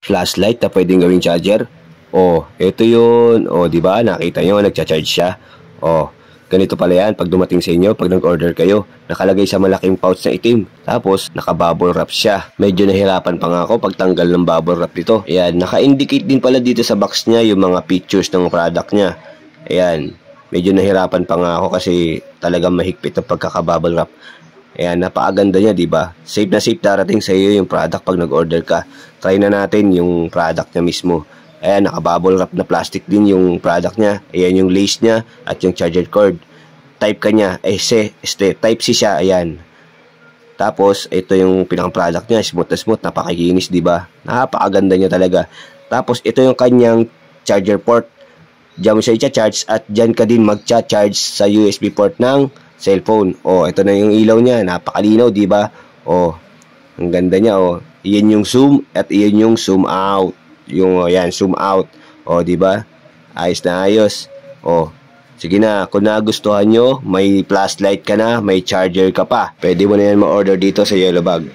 flashlight na pwedeng gawing charger. Oh, ito yun. Oh, di ba? Nakita nyo, nagcha-charge siya. Oh, ganito pala yan pag dumating sa inyo, pag nag-order kayo. Nakalagay sa malaking pouch na itim. Tapos, naka-bubble wrap siya. Medyo nahirapan pa nga ako pagtanggal ng bubble wrap dito. Ayan, naka-indicate din pala dito sa box niya yung mga features ng product niya. Ayan, medyo nahirapan pa nga ako kasi talagang mahigpit ang pagkaka-bubble wrap. Ayan, napakaganda niya, di ba? Safe na safe darating sa iyo yung product pag nag-order ka. Try na natin yung product niya mismo. Ayan, naka-bubble wrap na plastic din yung product niya. Ayan yung lace niya at yung charger cord. Type ka niya, type C siya, ayan. Tapos, ito yung pinaka-product niya, smooth na smooth, napakikinis, di ba? Napakaganda niya talaga. Tapos, ito yung kanyang charger port. Diyan mo siya i-charge at diyan ka din mag-charge sa USB port ng cellphone. Oh, ito na yung ilaw niya. Napakalinaw, di ba? Oh, ang ganda niya, oh. Iyan yung zoom at iyan yung zoom out. Yung, yan, zoom out. Oh, di ba? Ayos na ayos. Oh, sige na, kung nagustuhan nyo, may flashlight ka na, may charger ka pa. Pwede mo na yan ma-order dito sa Yellow Bag.